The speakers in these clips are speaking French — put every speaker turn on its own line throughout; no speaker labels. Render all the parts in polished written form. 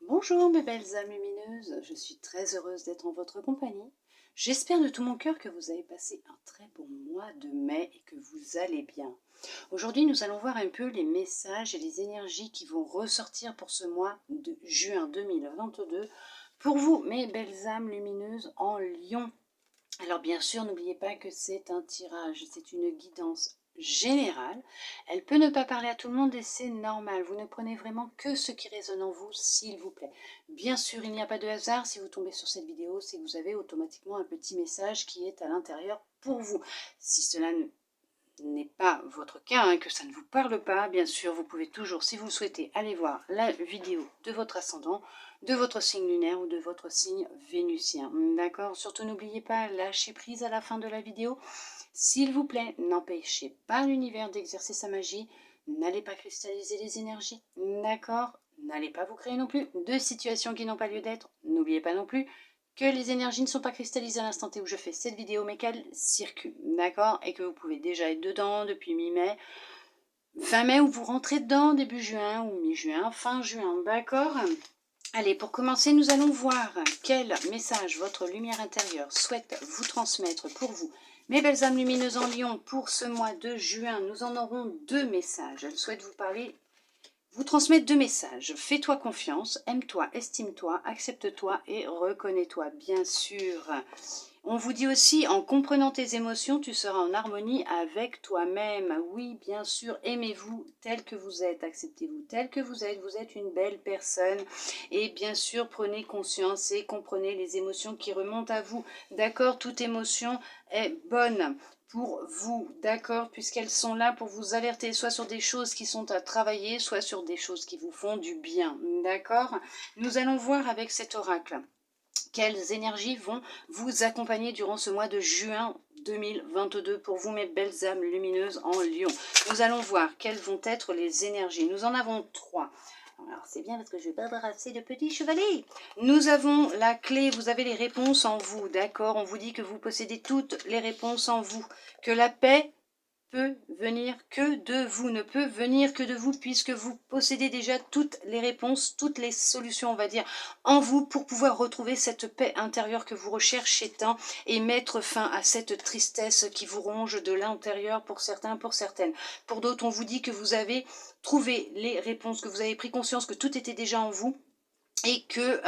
Bonjour mes belles âmes lumineuses, je suis très heureuse d'être en votre compagnie. J'espère de tout mon cœur que vous avez passé un très bon mois de mai et que vous allez bien. Aujourd'hui, nous allons voir un peu les messages et les énergies qui vont ressortir pour ce mois de juin 2022 pour vous, mes belles âmes lumineuses en Lion. Alors bien sûr, n'oubliez pas que c'est un tirage, c'est une guidance générale. Elle peut ne pas parler à tout le monde et c'est normal. Vous ne prenez vraiment que ce qui résonne en vous, s'il vous plaît. Bien sûr, il n'y a pas de hasard. Si vous tombez sur cette vidéo, c'est que vous avez automatiquement un petit message qui est à l'intérieur pour vous. Si cela n'est pas votre cas, que ça ne vous parle pas, bien sûr, vous pouvez toujours, si vous le souhaitez, aller voir la vidéo de votre ascendant, de votre signe lunaire ou de votre signe vénusien. D'accord? Surtout, n'oubliez pas, lâchez prise à la fin de la vidéo. S'il vous plaît, n'empêchez pas l'univers d'exercer sa magie. N'allez pas cristalliser les énergies. D'accord? N'allez pas vous créer non plus de situations qui n'ont pas lieu d'être. N'oubliez pas non plus que les énergies ne sont pas cristallisées à l'instant T où je fais cette vidéo, mais qu'elles circulent, d'accord? Et que vous pouvez déjà être dedans depuis mi-mai, fin mai, ou vous rentrez dedans début juin, ou mi-juin, fin juin, d'accord? Allez, pour commencer, nous allons voir quel message votre lumière intérieure souhaite vous transmettre pour vous. Mes belles âmes lumineuses en Lion, pour ce mois de juin, nous en aurons deux messages. Elle souhaite vous parler, vous transmettre deux messages. Fais-toi confiance, aime-toi, estime-toi, accepte-toi et reconnais-toi, bien sûr. On vous dit aussi, en comprenant tes émotions, tu seras en harmonie avec toi-même. Oui, bien sûr, aimez-vous tel que vous êtes, acceptez-vous tel que vous êtes une belle personne. Et bien sûr, prenez conscience et comprenez les émotions qui remontent à vous. D'accord, toute émotion est bonne pour vous, d'accord, puisqu'elles sont là pour vous alerter, soit sur des choses qui sont à travailler, soit sur des choses qui vous font du bien, d'accord. Nous allons voir avec cet oracle quelles énergies vont vous accompagner durant ce mois de juin 2022 pour vous, mes belles âmes lumineuses en Lion. Nous allons voir quelles vont être les énergies. Nous en avons trois. Alors c'est bien parce que je vais pas avoir assez de petits chevalets. Nous avons la clé, vous avez les réponses en vous, d'accord? On vous dit que vous possédez toutes les réponses en vous, que la paix peut venir que de vous, ne peut venir que de vous, puisque vous possédez déjà toutes les réponses, toutes les solutions, on va dire, en vous, pour pouvoir retrouver cette paix intérieure que vous recherchez tant et mettre fin à cette tristesse qui vous ronge de l'intérieur pour certains, pour certaines. Pour d'autres, on vous dit que vous avez trouvé les réponses, que vous avez pris conscience que tout était déjà en vous, et que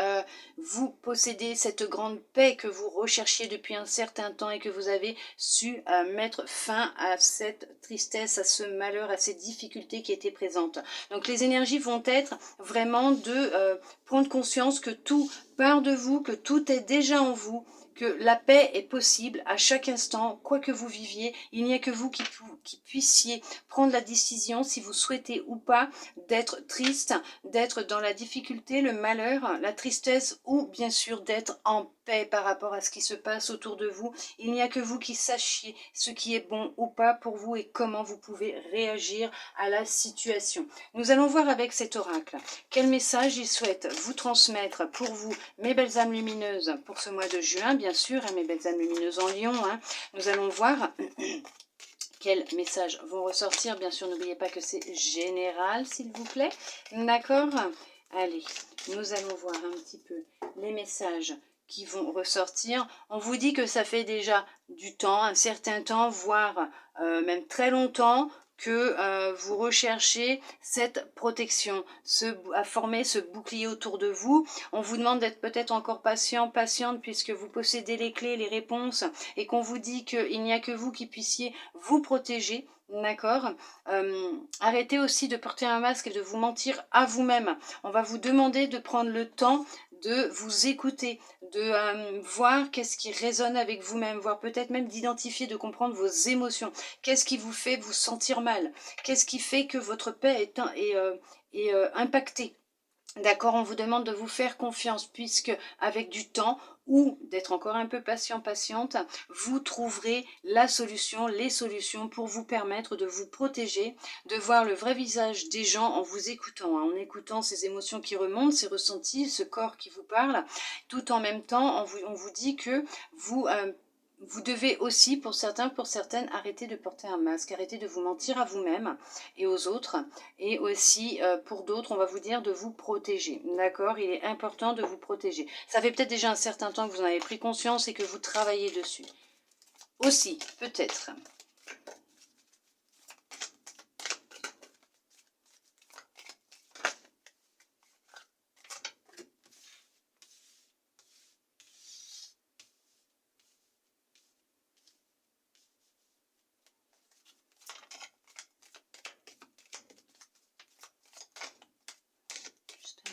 vous possédez cette grande paix que vous recherchiez depuis un certain temps et que vous avez su mettre fin à cette tristesse, à ce malheur, à ces difficultés qui étaient présentes. Donc les énergies vont être vraiment de prendre conscience que tout part de vous, que tout est déjà en vous, que la paix est possible à chaque instant, quoi que vous viviez. Il n'y a que vous qui puissiez prendre la décision, si vous souhaitez ou pas, d'être triste, d'être dans la difficulté, le malheur, la tristesse, ou bien sûr d'être en paix par rapport à ce qui se passe autour de vous. Il n'y a que vous qui sachiez ce qui est bon ou pas pour vous et comment vous pouvez réagir à la situation. Nous allons voir avec cet oracle quel message il souhaite vous transmettre pour vous, mes belles âmes lumineuses, pour ce mois de juin, bien sûr, et mes belles âmes lumineuses en Lion. Nous allons voir quels messages vont ressortir. Bien sûr, n'oubliez pas que c'est général, s'il vous plaît. D'accord? Allez, nous allons voir un petit peu les messages qui vont ressortir. On vous dit que ça fait déjà du temps, un certain temps, voire même très longtemps, que vous recherchez cette protection, à former ce bouclier autour de vous. On vous demande d'être peut-être encore patient, patiente, puisque vous possédez les clés, les réponses, et qu'on vous dit qu'il n'y a que vous qui puissiez vous protéger. D'accord. Arrêtez aussi de porter un masque et de vous mentir à vous-même. On va vous demander de prendre le temps de vous écouter, de voir qu'est-ce qui résonne avec vous-même, voire peut-être même d'identifier, de comprendre vos émotions. Qu'est-ce qui vous fait vous sentir mal? Qu'est-ce qui fait que votre paix est impactée? D'accord, on vous demande de vous faire confiance, puisque avec du temps, ou d'être encore un peu patient, patiente, vous trouverez la solution, les solutions pour vous permettre de vous protéger, de voir le vrai visage des gens en vous écoutant, en écoutant ces émotions qui remontent, ces ressentis, ce corps qui vous parle, tout en même temps, on vous dit que vous Vous devez aussi, pour certains, pour certaines, arrêter de porter un masque, arrêter de vous mentir à vous-même et aux autres. Et aussi, pour d'autres, on va vous dire de vous protéger. D'accord? Il est important de vous protéger. Ça fait peut-être déjà un certain temps que vous en avez pris conscience et que vous travaillez dessus. Aussi, peut-être.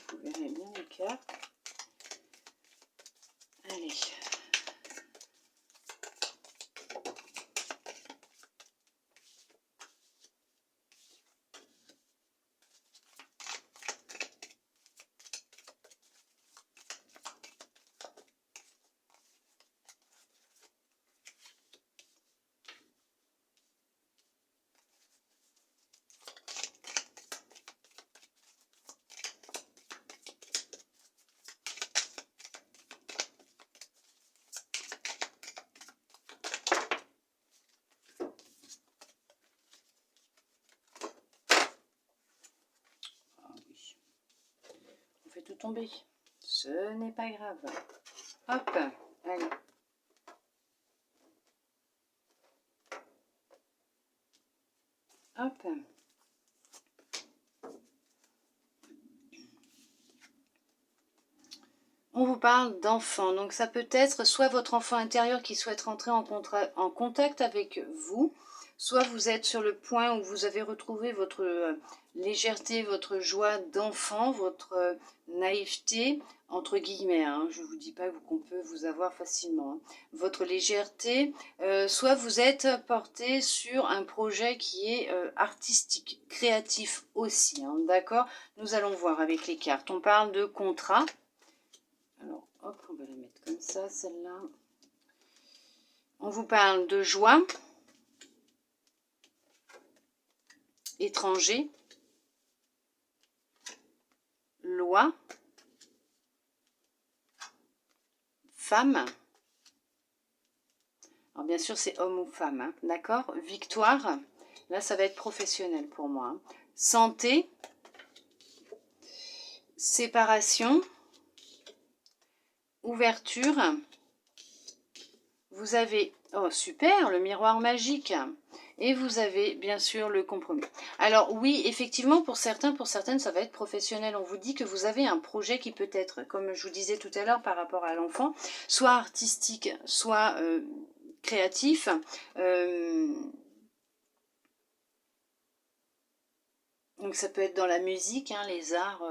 Vous verrez bien les cartes. Allez. Tout tomber. Ce n'est pas grave. Hop, allez. Hop. On vous parle d'enfant. Donc ça peut être soit votre enfant intérieur qui souhaite rentrer en contact avec vous, soit vous êtes sur le point où vous avez retrouvé votre légèreté, votre joie d'enfant, votre naïveté, entre guillemets, hein, je ne vous dis pas qu'on peut vous avoir facilement, hein, votre légèreté, soit vous êtes porté sur un projet qui est artistique, créatif aussi, hein, d'accord? Nous allons voir avec les cartes. On parle de contrat. Alors, hop, on va la mettre comme ça, celle-là. On vous parle de joie, étranger, loi, femme. Alors bien sûr, c'est homme ou femme, hein, d'accord? Victoire, là ça va être professionnel pour moi. Hein. Santé, séparation, ouverture. Vous avez, oh super, le miroir magique. Et vous avez bien sûr le compromis. Alors oui, effectivement, pour certains, pour certaines, ça va être professionnel. On vous dit que vous avez un projet qui peut être, comme je vous disais tout à l'heure par rapport à l'enfant, soit artistique, soit créatif. Donc ça peut être dans la musique, hein, les arts,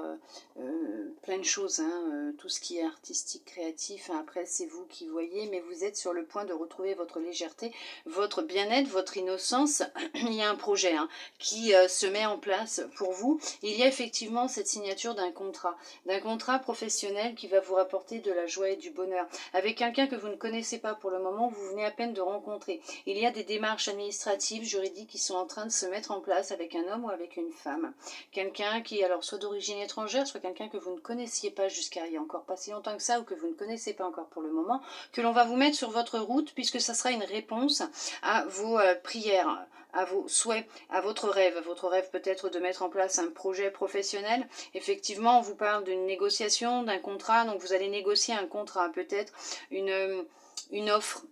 plein de choses, hein, tout ce qui est artistique, créatif. Hein, après, c'est vous qui voyez, mais vous êtes sur le point de retrouver votre légèreté, votre bien-être, votre innocence. Il y a un projet hein, qui se met en place pour vous. Il y a effectivement cette signature d'un contrat professionnel qui va vous rapporter de la joie et du bonheur. Avec quelqu'un que vous ne connaissez pas pour le moment, vous venez à peine de rencontrer. Il y a des démarches administratives, juridiques qui sont en train de se mettre en place avec un homme ou avec une femme. Quelqu'un qui alors soit d'origine étrangère, soit quelqu'un que vous ne connaissiez pas jusqu'à il y a encore pas si longtemps que ça, ou que vous ne connaissez pas encore pour le moment, que l'on va vous mettre sur votre route, puisque ça sera une réponse à vos prières, à vos souhaits, à votre rêve. Votre rêve peut-être de mettre en place un projet professionnel. Effectivement, on vous parle d'une négociation, d'un contrat, donc vous allez négocier un contrat, peut-être une offre,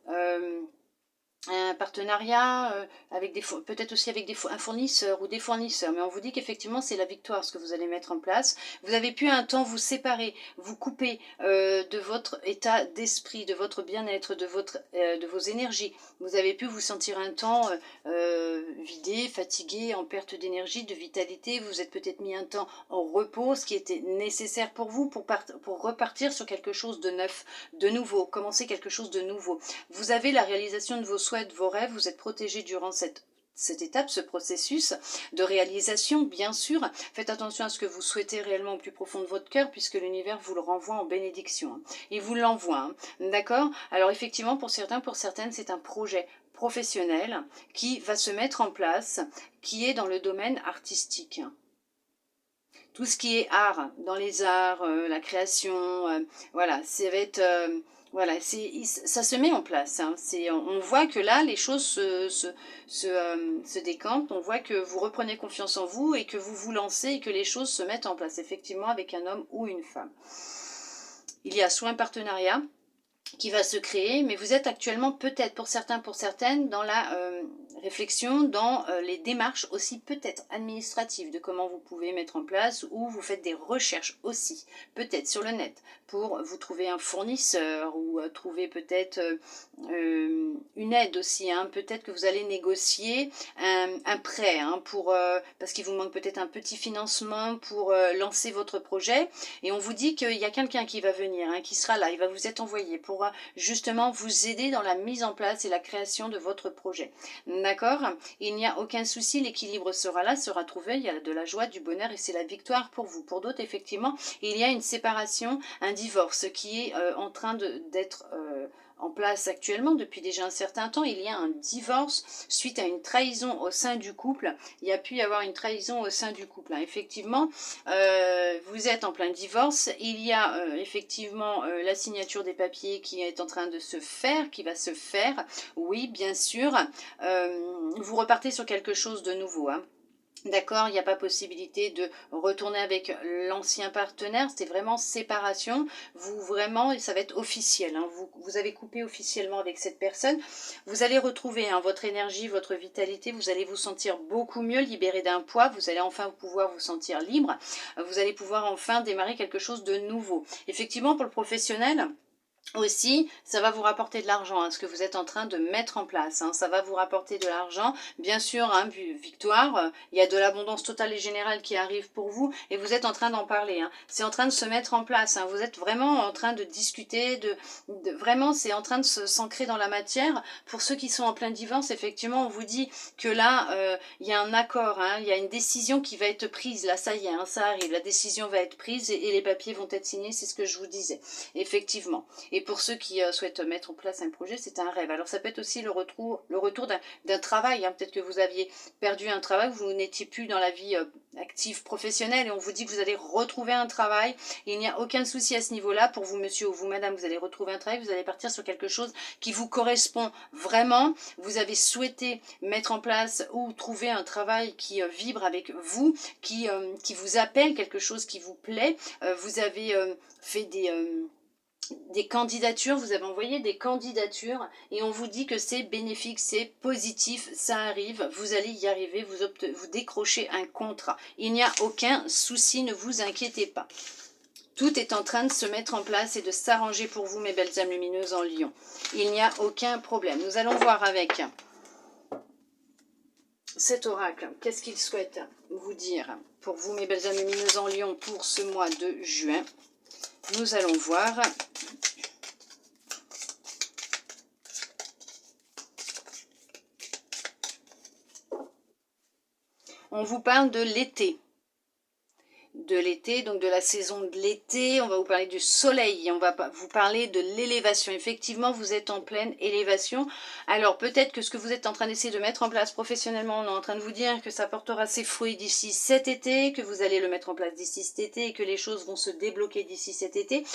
un partenariat avec peut-être aussi avec un fournisseur ou des fournisseurs, mais on vous dit qu'effectivement c'est la victoire ce que vous allez mettre en place. Vous avez pu un temps vous séparer, vous couper de votre état d'esprit, de votre bien-être, de vos énergies. Vous avez pu vous sentir un temps vidé, fatigué, en perte d'énergie, de vitalité. Vous êtes peut-être mis un temps en repos, ce qui était nécessaire pour vous pour repartir sur quelque chose de neuf, de nouveau, commencer quelque chose de nouveau. Vous avez la réalisation de vos souhaits, de vos rêves, vous êtes protégé durant cette étape, ce processus de réalisation, bien sûr. Faites attention à ce que vous souhaitez réellement au plus profond de votre cœur, puisque l'univers vous le renvoie en bénédiction. Il vous l'envoie, hein. D'accord? Alors effectivement, pour certains, pour certaines, c'est un projet professionnel qui va se mettre en place, qui est dans le domaine artistique. Tout ce qui est art, dans les arts, la création, voilà, ça va être Voilà, ça se met en place. Hein. On voit que là, les choses se décantent. On voit que vous reprenez confiance en vous et que vous vous lancez et que les choses se mettent en place, effectivement, avec un homme ou une femme. Il y a soit un partenariat qui va se créer, mais vous êtes actuellement peut-être pour certains, pour certaines, dans la réflexion, dans les démarches aussi peut-être administratives de comment vous pouvez mettre en place, ou vous faites des recherches aussi, peut-être sur le net, pour vous trouver un fournisseur, ou trouver peut-être une aide aussi, hein. Peut-être que vous allez négocier un prêt, hein, parce qu'il vous manque peut-être un petit financement pour lancer votre projet, et on vous dit qu'il y a quelqu'un qui va venir, hein, qui sera là, il va vous être envoyé pour justement vous aider dans la mise en place et la création de votre projet. D'accord? Il n'y a aucun souci, l'équilibre sera là, sera trouvé, il y a de la joie, du bonheur et c'est la victoire pour vous. Pour d'autres, effectivement, il y a une séparation, un divorce qui est en train d'être en place actuellement depuis déjà un certain temps. Il y a un divorce suite à une trahison au sein du couple. Il y a pu y avoir une trahison au sein du couple. Hein. Effectivement, vous êtes en plein divorce. Il y a effectivement la signature des papiers qui est en train de se faire, qui va se faire. Oui, bien sûr. Vous repartez sur quelque chose de nouveau. Hein. D'accord, il n'y a pas possibilité de retourner avec l'ancien partenaire, c'est vraiment séparation. Vous vraiment, ça va être officiel. Hein, vous avez coupé officiellement avec cette personne. Vous allez retrouver hein, votre énergie, votre vitalité. Vous allez vous sentir beaucoup mieux, libéré d'un poids. Vous allez enfin pouvoir vous sentir libre. Vous allez pouvoir enfin démarrer quelque chose de nouveau. Effectivement, pour le professionnel, aussi, ça va vous rapporter de l'argent, hein, ce que vous êtes en train de mettre en place. Hein, ça va vous rapporter de l'argent. Bien sûr, hein, victoire, il y a de l'abondance totale et générale qui arrive pour vous et vous êtes en train d'en parler. Hein. C'est en train de se mettre en place. Hein. Vous êtes vraiment en train de discuter, vraiment, c'est en train de s'ancrer dans la matière. Pour ceux qui sont en plein divorce, effectivement, on vous dit que là, il y a un accord, hein, il y a une décision qui va être prise. Là, ça y est, hein, ça arrive. La décision va être prise et les papiers vont être signés. C'est ce que je vous disais. Effectivement. Et pour ceux qui souhaitent mettre en place un projet, c'est un rêve. Alors ça peut être aussi le retour d'un travail. Hein. Peut-être que vous aviez perdu un travail, vous n'étiez plus dans la vie active professionnelle et on vous dit que vous allez retrouver un travail. Il n'y a aucun souci à ce niveau-là. Pour vous, monsieur ou vous, madame, vous allez retrouver un travail. Vous allez partir sur quelque chose qui vous correspond vraiment. Vous avez souhaité mettre en place ou trouver un travail qui vibre avec vous, qui vous appelle, quelque chose qui vous plaît. Vous avez fait des candidatures, vous avez envoyé des candidatures et on vous dit que c'est bénéfique, c'est positif, ça arrive, vous allez y arriver, vous décrochez un contrat. Il n'y a aucun souci, ne vous inquiétez pas. Tout est en train de se mettre en place et de s'arranger pour vous, mes belles âmes lumineuses en Lion. Il n'y a aucun problème. Nous allons voir avec cet oracle, qu'est-ce qu'il souhaite vous dire pour vous, mes belles âmes lumineuses en Lion, pour ce mois de juin. Nous allons voir. On vous parle de l'été. Donc de la saison de l'été, on va vous parler du soleil, on va vous parler de l'élévation. Effectivement, vous êtes en pleine élévation. Alors peut-être que ce que vous êtes en train d'essayer de mettre en place professionnellement, on est en train de vous dire que ça portera ses fruits d'ici cet été, que vous allez le mettre en place d'ici cet été et que les choses vont se débloquer d'ici cet été.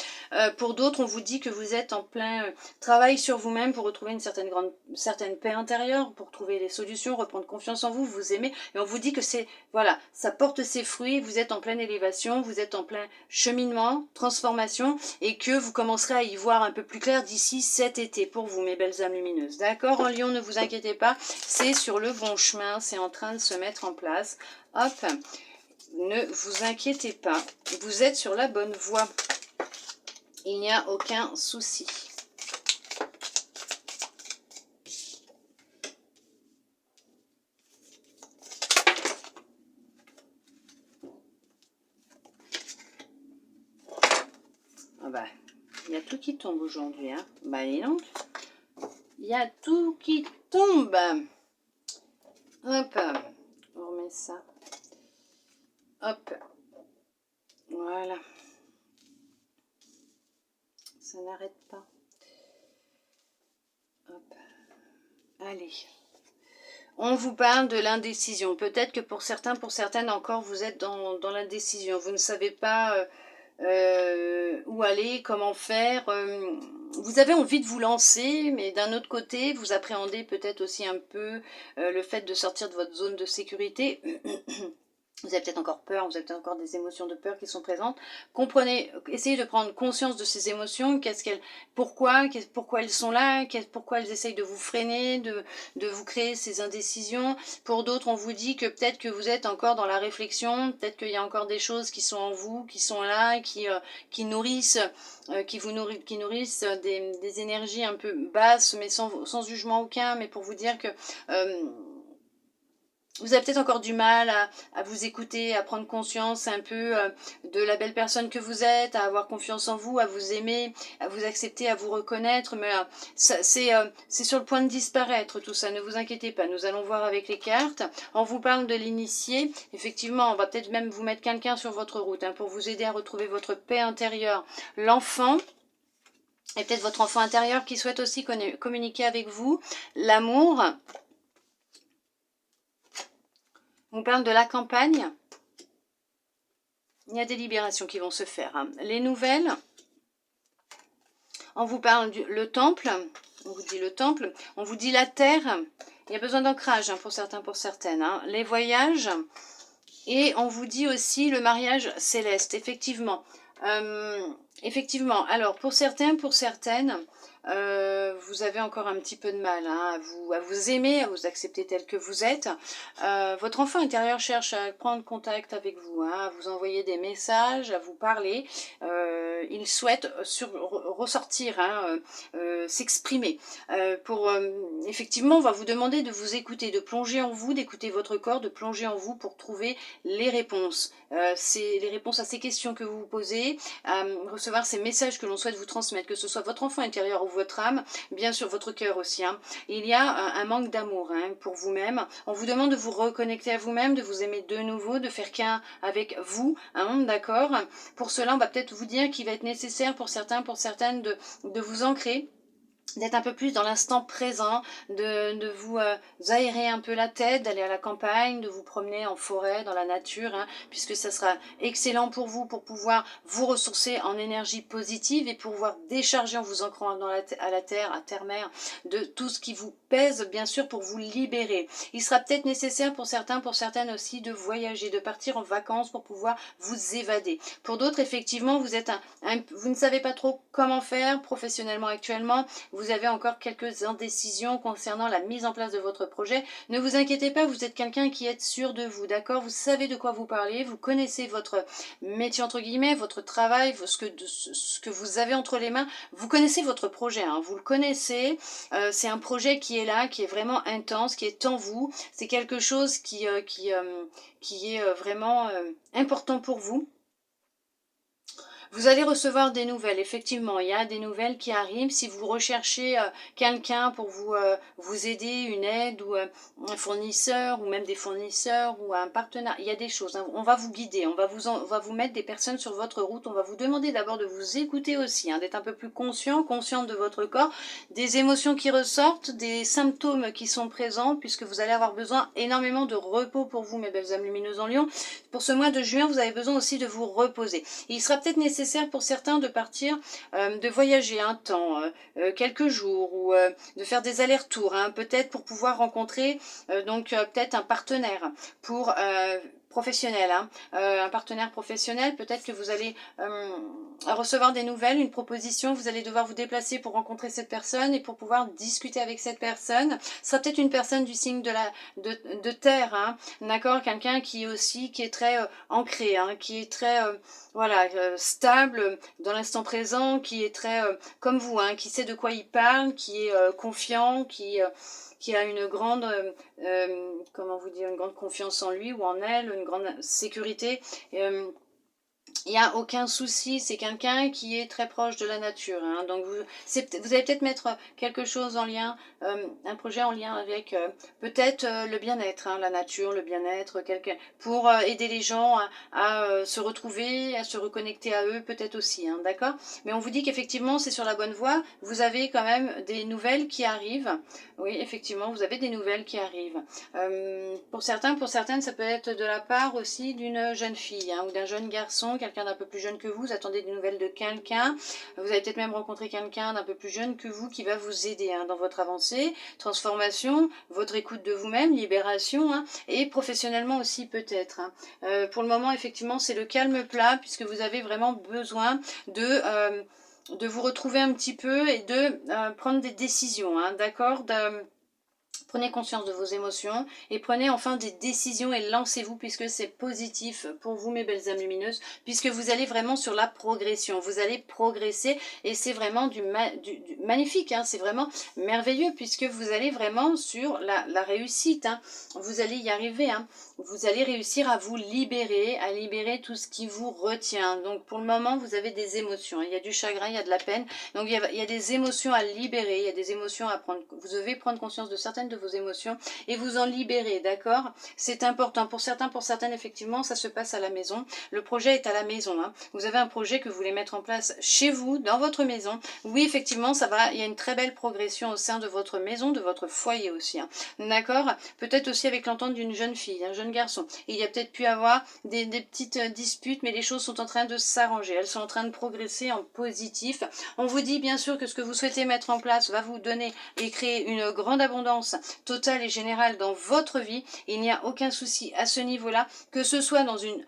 Pour d'autres, on vous dit que vous êtes en plein travail sur vous-même pour retrouver une certaine paix intérieure, pour trouver les solutions, reprendre confiance en vous, vous aimer. Et on vous dit que voilà, ça porte ses fruits, vous êtes en pleine élévation, vous êtes en plein cheminement, transformation, et que vous commencerez à y voir un peu plus clair d'ici cet été pour vous, mes belles âmes lumineuses. D'accord, en Lion, ne vous inquiétez pas, c'est sur le bon chemin, c'est en train de se mettre en place. Hop, ne vous inquiétez pas, vous êtes sur la bonne voie. Il n'y a aucun souci. Il y a tout qui tombe aujourd'hui. Hein. Bah, dis donc. Il y a tout qui tombe. Hop. On remet ça. Hop. Voilà. Ça n'arrête pas. Hop. Allez. On vous parle de l'indécision. Peut-être que pour certains, pour certaines encore, vous êtes dans l'indécision. Vous ne savez pas où aller, comment faire. Vous avez envie de vous lancer, mais d'un autre côté, vous appréhendez peut-être aussi un peu le fait de sortir de votre zone de sécurité. Vous avez peut-être encore peur, vous avez peut-être encore des émotions de peur qui sont présentes. Comprenez, essayez de prendre conscience de ces émotions, pourquoi elles sont là, pourquoi elles essayent de vous freiner, de vous créer ces indécisions. Pour d'autres, on vous dit que peut-être que vous êtes encore dans la réflexion, peut-être qu'il y a encore des choses qui sont en vous, qui sont là, qui nourrissent, qui nourrissent des énergies un peu basses, mais sans jugement aucun, mais pour vous dire que vous avez peut-être encore du mal à vous écouter, à prendre conscience un peu de la belle personne que vous êtes, à avoir confiance en vous, à vous aimer, à vous accepter, à vous reconnaître. Mais c'est sur le point de disparaître tout ça, ne vous inquiétez pas. Nous allons voir avec les cartes. On vous parle de l'initié. Effectivement, on va peut-être même vous mettre quelqu'un sur votre route pour vous aider à retrouver votre paix intérieure. L'enfant. Et peut-être votre enfant intérieur qui souhaite aussi communiquer avec vous. L'amour. On parle de la campagne. Il y a des libérations qui vont se faire. Les nouvelles. On vous parle le temple. On vous dit le temple. On vous dit la terre. Il y a besoin d'ancrage pour certains, pour certaines. Les voyages. Et on vous dit aussi le mariage céleste. Effectivement. Effectivement. Alors, pour certains, pour certaines, vous avez encore un petit peu de mal à vous aimer, à vous accepter tel que vous êtes. Votre enfant intérieur cherche à prendre contact avec vous, à vous envoyer des messages, à vous parler. Il souhaite ressortir, s'exprimer. Effectivement, on va vous demander de vous écouter, de plonger en vous, d'écouter votre corps, de plonger en vous pour trouver les réponses. C'est les réponses à ces questions que vous vous posez, à recevoir ces messages que l'on souhaite vous transmettre, que ce soit votre enfant intérieur ou votre âme, bien sûr votre cœur aussi. Il y a un manque d'amour pour vous-même. On vous demande de vous reconnecter à vous-même, de vous aimer de nouveau, de faire qu'un avec vous, d'accord. Pour cela, on va peut-être vous dire qu'il va être nécessaire pour certains, pour certaines de vous ancrer, d'être un peu plus dans l'instant présent, de vous aérer un peu la tête, d'aller à la campagne, de vous promener en forêt, dans la nature, puisque ça sera excellent pour vous, pour pouvoir vous ressourcer en énergie positive et pouvoir décharger en vous ancrant à la terre, à terre-mère, de tout ce qui vous pèse, bien sûr, pour vous libérer. Il sera peut-être nécessaire pour certains, pour certaines aussi, de voyager, de partir en vacances pour pouvoir vous évader. Pour d'autres, effectivement, vous ne savez pas trop comment faire professionnellement actuellement. Vous avez encore quelques indécisions concernant la mise en place de votre projet. Ne vous inquiétez pas, vous êtes quelqu'un qui est sûr de vous, d'accord? Vous savez de quoi vous parlez, vous connaissez votre métier entre guillemets, votre travail, ce que vous avez entre les mains. Vous connaissez votre projet, vous le connaissez. C'est un projet qui est là, qui est vraiment intense, qui est en vous. C'est quelque chose qui est vraiment important pour vous. Vous allez recevoir des nouvelles, effectivement, il y a des nouvelles qui arrivent. Si vous recherchez quelqu'un pour vous aider, une aide ou un fournisseur ou même des fournisseurs ou un partenaire, il y a des choses. On va vous guider, on va vous mettre des personnes sur votre route. On va vous demander d'abord de vous écouter aussi, d'être un peu plus consciente de votre corps, des émotions qui ressortent, des symptômes qui sont présents, puisque vous allez avoir besoin énormément de repos pour vous, mes belles âmes lumineuses en Lion. Pour ce mois de juin, vous avez besoin aussi de vous reposer. Il sera peut-être nécessaire pour certains de partir, de voyager un temps, quelques jours, ou de faire des allers-retours, peut-être pour pouvoir rencontrer peut-être un partenaire pour professionnel, un partenaire professionnel. Peut-être que vous allez recevoir des nouvelles, une proposition, vous allez devoir vous déplacer pour rencontrer cette personne et pour pouvoir discuter avec cette personne. Ce sera peut-être une personne du signe de terre, d'accord, quelqu'un qui est très ancré, qui est très stable dans l'instant présent, qui est très comme vous, qui sait de quoi il parle, qui est confiant, qui a une grande, une grande confiance en lui ou en elle, une grande sécurité. Il n'y a aucun souci, c'est quelqu'un qui est très proche de la nature. Donc vous allez peut-être mettre quelque chose en lien, un projet en lien avec peut-être le bien-être, la nature, le bien-être, pour aider les gens à se retrouver, à se reconnecter à eux, peut-être aussi, d'accord? Mais on vous dit qu'effectivement c'est sur la bonne voie, vous avez quand même des nouvelles qui arrivent. Oui, effectivement, vous avez des nouvelles qui arrivent. Pour certains, pour certaines, ça peut être de la part aussi d'une jeune fille ou d'un jeune garçon quelqu'un d'un peu plus jeune que vous attendez des nouvelles de quelqu'un, vous avez peut-être même rencontré quelqu'un d'un peu plus jeune que vous qui va vous aider dans votre avancée, transformation, votre écoute de vous-même, libération, et professionnellement aussi peut-être. Pour le moment, effectivement, c'est le calme plat puisque vous avez vraiment besoin de vous retrouver un petit peu et de prendre des décisions, d'accord, prenez conscience de vos émotions et prenez enfin des décisions et lancez-vous puisque c'est positif pour vous mes belles âmes lumineuses, puisque vous allez vraiment sur la progression, vous allez progresser et c'est vraiment du magnifique, c'est vraiment merveilleux puisque vous allez vraiment sur la réussite, vous allez y arriver, vous allez réussir à vous libérer, à libérer tout ce qui vous retient. Donc pour le moment vous avez des émotions, il y a du chagrin, il y a de la peine, donc il y a des émotions à libérer, il y a des émotions à prendre, vous devez prendre conscience de certaines de vos émotions et vous en libérer, d'accord? C'est important. Pour certains, pour certaines, effectivement, ça se passe à la maison. Le projet est à la maison. Vous avez un projet que vous voulez mettre en place chez vous, dans votre maison. Oui, effectivement, ça va. Il y a une très belle progression au sein de votre maison, de votre foyer aussi. D'accord? Peut-être aussi avec l'entente d'une jeune fille, un jeune garçon. Il y a peut-être pu avoir des petites disputes, mais les choses sont en train de s'arranger. Elles sont en train de progresser en positif. On vous dit bien sûr que ce que vous souhaitez mettre en place va vous donner et créer une grande abondance totale et générale dans votre vie. Il n'y a aucun souci à ce niveau-là, que ce soit dans une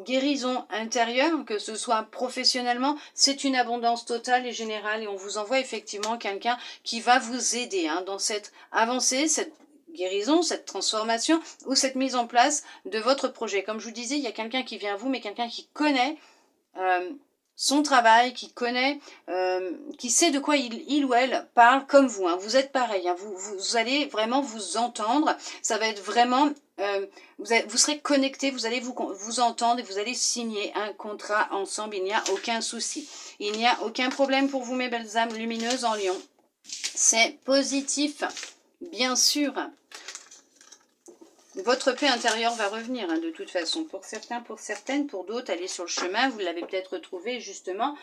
guérison intérieure, que ce soit professionnellement, c'est une abondance totale et générale et on vous envoie effectivement quelqu'un qui va vous aider dans cette avancée, cette guérison, cette transformation ou cette mise en place de votre projet. Comme je vous disais, il y a quelqu'un qui vient à vous, mais quelqu'un qui connaît son travail, qui connaît, qui sait de quoi il ou elle parle comme vous. Vous êtes pareil, vous allez vraiment vous entendre. Ça va être vraiment, vous serez connectés, vous allez vous entendre et vous allez signer un contrat ensemble. Il n'y a aucun souci. Il n'y a aucun problème pour vous, mes belles âmes lumineuses en Lion. C'est positif, bien sûr. Votre paix intérieure va revenir de toute façon. Pour certains, pour certaines, pour d'autres, elle est sur le chemin. Vous l'avez peut-être retrouvé justement.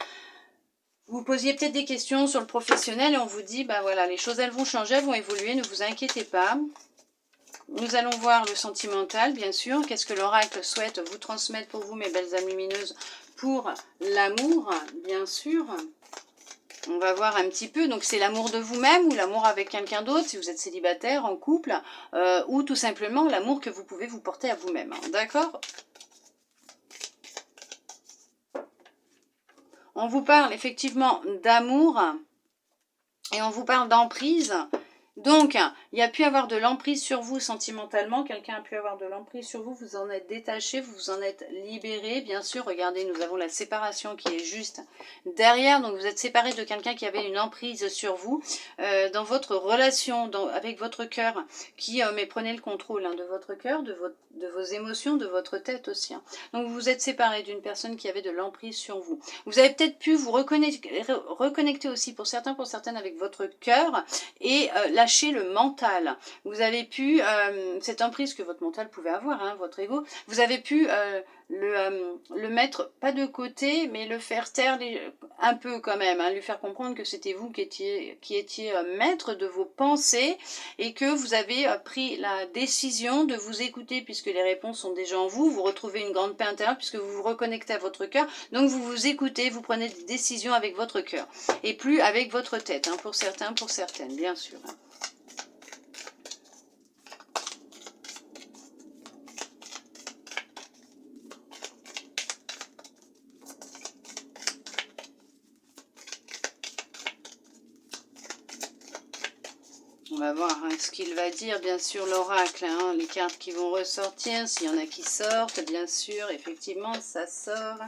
Vous posiez peut-être des questions sur le professionnel et on vous dit, bah voilà, les choses elles vont changer, elles vont évoluer, ne vous inquiétez pas. Nous allons voir le sentimental, bien sûr. Qu'est-ce que l'oracle souhaite vous transmettre pour vous, mes belles âmes lumineuses, pour l'amour, bien sûr. On va voir un petit peu, donc c'est l'amour de vous-même ou l'amour avec quelqu'un d'autre, si vous êtes célibataire, en couple, ou tout simplement l'amour que vous pouvez vous porter à vous-même, d'accord? On vous parle effectivement d'amour et on vous parle d'emprise. Donc, il y a pu avoir de l'emprise sur vous sentimentalement, quelqu'un a pu avoir de l'emprise sur vous, vous en êtes détaché, vous vous en êtes libéré. Bien sûr, regardez, nous avons la séparation qui est juste derrière. Donc, vous êtes séparé de quelqu'un qui avait une emprise sur vous dans votre relation, avec votre cœur, qui mais prenez le contrôle de votre cœur, de vos émotions, de votre tête aussi. Donc, vous vous êtes séparé d'une personne qui avait de l'emprise sur vous. Vous avez peut-être pu vous reconnecter aussi pour certains, pour certaines avec votre cœur et lâcher le mental. Vous avez pu, cette emprise que votre mental pouvait avoir, votre ego, vous avez pu le mettre, pas de côté, mais le faire taire un peu quand même, lui faire comprendre que c'était vous qui étiez maître de vos pensées et que vous avez pris la décision de vous écouter puisque les réponses sont déjà en vous, vous retrouvez une grande paix intérieure puisque vous vous reconnectez à votre cœur, donc vous vous écoutez, vous prenez des décisions avec votre cœur et plus avec votre tête, pour certains, pour certaines, bien sûr. On va voir ce qu'il va dire, bien sûr, l'oracle, les cartes qui vont ressortir, s'il y en a qui sortent, bien sûr, effectivement, ça sort.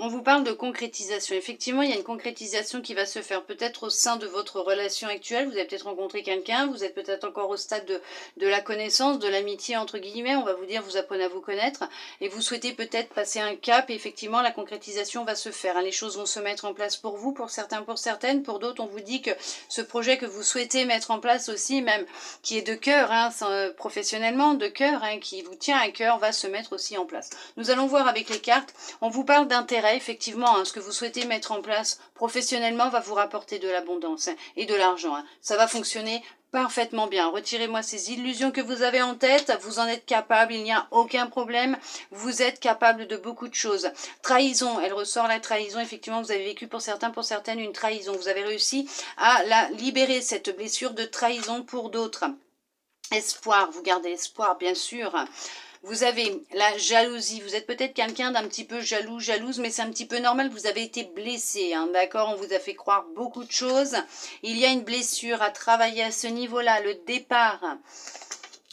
On vous parle de concrétisation. Effectivement, il y a une concrétisation qui va se faire peut-être au sein de votre relation actuelle. Vous avez peut-être rencontré quelqu'un, vous êtes peut-être encore au stade de la connaissance, de l'amitié, entre guillemets. On va vous dire, vous apprenez à vous connaître et vous souhaitez peut-être passer un cap. Et effectivement, la concrétisation va se faire. Les choses vont se mettre en place pour vous, pour certains, pour certaines. Pour d'autres, on vous dit que ce projet que vous souhaitez mettre en place aussi, même qui est de cœur, professionnellement, de cœur, qui vous tient à cœur, va se mettre aussi en place. Nous allons voir avec les cartes. On vous parle d'intérêt, effectivement, ce que vous souhaitez mettre en place professionnellement va vous rapporter de l'abondance et de l'argent. Ça va fonctionner parfaitement bien. Retirez-moi ces illusions que vous avez en tête, vous en êtes capable, il n'y a aucun problème, vous êtes capable de beaucoup de choses. Trahison, elle ressort la trahison, effectivement vous avez vécu pour certains, pour certaines une trahison, vous avez réussi à la libérer, cette blessure de trahison pour d'autres. Espoir, vous gardez espoir bien sûr. Vous avez la jalousie, vous êtes peut-être quelqu'un d'un petit peu jaloux, jalouse, mais c'est un petit peu normal, vous avez été blessé, d'accord, on vous a fait croire beaucoup de choses. Il y a une blessure à travailler à ce niveau-là, le départ.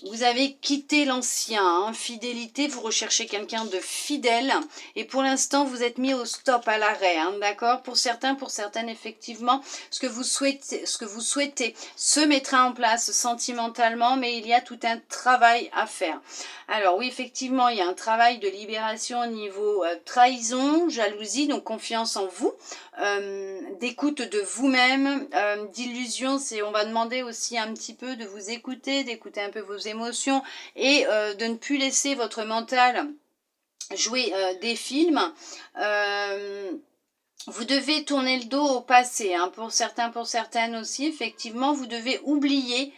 Vous avez quitté l'ancien, fidélité, vous recherchez quelqu'un de fidèle et pour l'instant vous êtes mis au stop, à l'arrêt, d'accord. Pour certains, pour certaines, effectivement, ce que vous souhaitez se mettra en place sentimentalement, mais il y a tout un travail à faire. Alors oui, effectivement, il y a un travail de libération au niveau trahison, jalousie, donc confiance en vous, d'écoute de vous-même, d'illusion, on va demander aussi un petit peu de vous écouter, d'écouter un peu vos émotions et de ne plus laisser votre mental jouer des films. Vous devez tourner le dos au passé, pour certains, pour certaines aussi, effectivement, vous devez oublier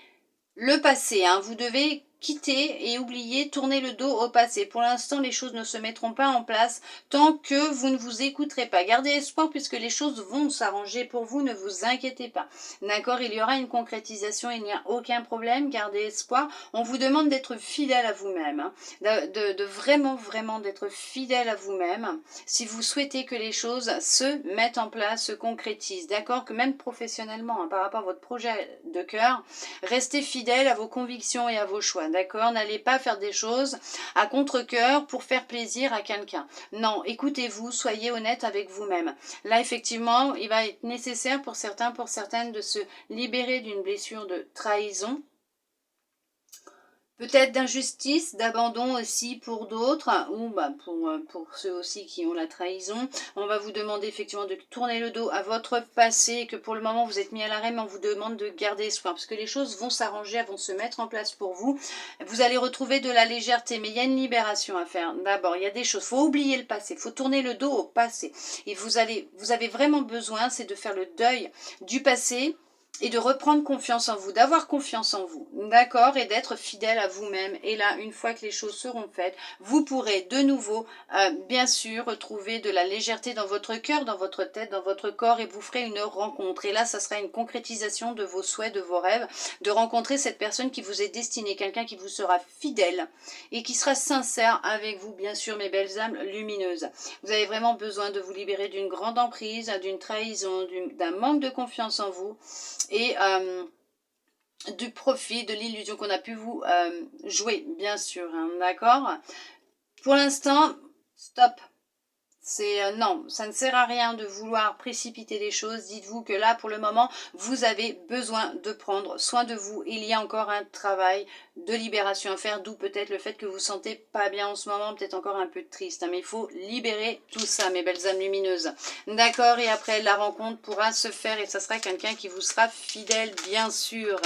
le passé, vous devez quitter et oublier, tourner le dos au passé. Pour l'instant, les choses ne se mettront pas en place tant que vous ne vous écouterez pas. Gardez espoir puisque les choses vont s'arranger pour vous, ne vous inquiétez pas. D'accord, il y aura une concrétisation, il n'y a aucun problème, gardez espoir. On vous demande d'être fidèle à vous-même, de vraiment, vraiment d'être fidèle à vous-même si vous souhaitez que les choses se mettent en place, se concrétisent. D'accord, que même professionnellement, par rapport à votre projet de cœur, restez fidèle à vos convictions et à vos choix. D'accord, n'allez pas faire des choses à contre-cœur pour faire plaisir à quelqu'un. Non, écoutez-vous, soyez honnête avec vous-même. Là, effectivement, il va être nécessaire pour certains, pour certaines de se libérer d'une blessure de trahison. Peut-être d'injustice, d'abandon aussi pour d'autres, ou pour ceux aussi qui ont la trahison. On va vous demander effectivement de tourner le dos à votre passé, que pour le moment vous êtes mis à l'arrêt, mais on vous demande de garder espoir, parce que les choses vont s'arranger, vont se mettre en place pour vous. Vous allez retrouver de la légèreté, mais il y a une libération à faire. D'abord, il y a des choses, il faut oublier le passé, il faut tourner le dos au passé. Et vous avez vraiment besoin, c'est de faire le deuil du passé, et de reprendre confiance en vous, d'avoir confiance en vous, d'accord, et d'être fidèle à vous-même. Et là, une fois que les choses seront faites, vous pourrez de nouveau, bien sûr, retrouver de la légèreté dans votre cœur, dans votre tête, dans votre corps, et vous ferez une rencontre. Et là, ça sera une concrétisation de vos souhaits, de vos rêves, de rencontrer cette personne qui vous est destinée, quelqu'un qui vous sera fidèle et qui sera sincère avec vous, bien sûr, mes belles âmes lumineuses. Vous avez vraiment besoin de vous libérer d'une grande emprise, d'une trahison, d'un manque de confiance en vous, et du profit, de l'illusion qu'on a pu vous jouer, bien sûr, d'accord. Pour l'instant, stop. Non, ça ne sert à rien de vouloir précipiter les choses. Dites-vous que là, pour le moment, vous avez besoin de prendre soin de vous. Il y a encore un travail de libération à faire, d'où peut-être le fait que vous ne vous sentez pas bien en ce moment, peut-être encore un peu triste. Mais il faut libérer tout ça, mes belles âmes lumineuses. D'accord, et après, la rencontre pourra se faire et ça sera quelqu'un qui vous sera fidèle, bien sûr.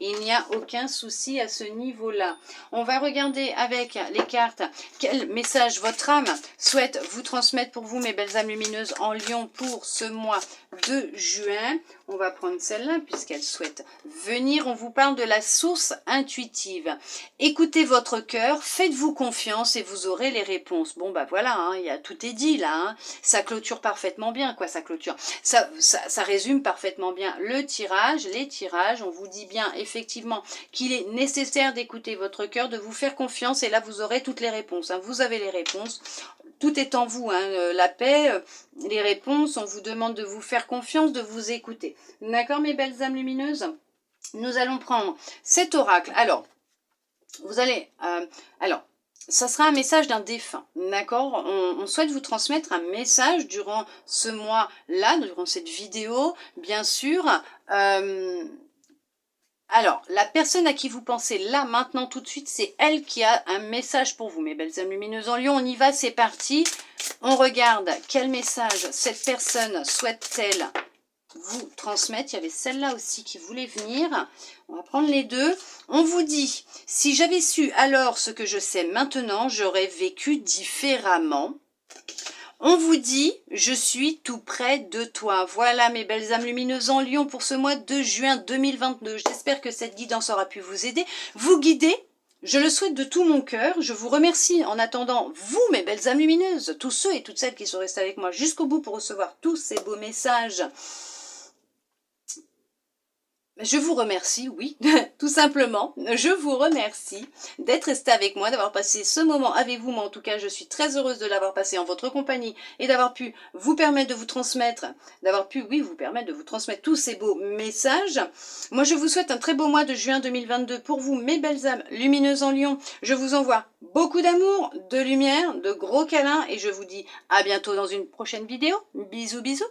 Il n'y a aucun souci à ce niveau-là. On va regarder avec les cartes quel message votre âme souhaite vous transmettre pour vous, mes belles âmes lumineuses, en Lion pour ce mois de juin. On va prendre celle-là puisqu'elle souhaite venir. On vous parle de la source intuitive. Écoutez votre cœur, faites-vous confiance et vous aurez les réponses. Bon, bah voilà, tout est dit là. Ça clôture parfaitement bien, quoi, ça clôture. Ça résume parfaitement bien le tirage, les tirages. On vous dit bien, effectivement, qu'il est nécessaire d'écouter votre cœur, de vous faire confiance et là, vous aurez toutes les réponses. Vous avez les réponses. Tout est en vous, la paix, les réponses, on vous demande de vous faire confiance, de vous écouter. D'accord, mes belles âmes lumineuses? Nous allons prendre cet oracle. Alors, vous allez... ça sera un message d'un défunt, d'accord? On souhaite vous transmettre un message durant ce mois-là, durant cette vidéo, bien sûr. Alors, la personne à qui vous pensez là, maintenant, tout de suite, c'est elle qui a un message pour vous, mes belles âmes lumineuses en Lion. On y va, c'est parti. On regarde quel message cette personne souhaite-t-elle vous transmettre. Il y avait celle-là aussi qui voulait venir. On va prendre les deux. On vous dit, si j'avais su alors ce que je sais maintenant, j'aurais vécu différemment. On vous dit, je suis tout près de toi. Voilà mes belles âmes lumineuses en Lion pour ce mois de juin 2022. J'espère que cette guidance aura pu vous aider, vous guider. Je le souhaite de tout mon cœur. Je vous remercie en attendant, vous mes belles âmes lumineuses, tous ceux et toutes celles qui sont restés avec moi jusqu'au bout pour recevoir tous ces beaux messages. Je vous remercie, oui, tout simplement. Je vous remercie d'être resté avec moi, d'avoir passé ce moment avec vous. Moi, en tout cas, je suis très heureuse de l'avoir passé en votre compagnie et d'avoir pu vous permettre de vous transmettre, vous permettre de vous transmettre tous ces beaux messages. Moi, je vous souhaite un très beau mois de juin 2022 pour vous, mes belles âmes lumineuses en Lion. Je vous envoie beaucoup d'amour, de lumière, de gros câlins et je vous dis à bientôt dans une prochaine vidéo. Bisous, bisous.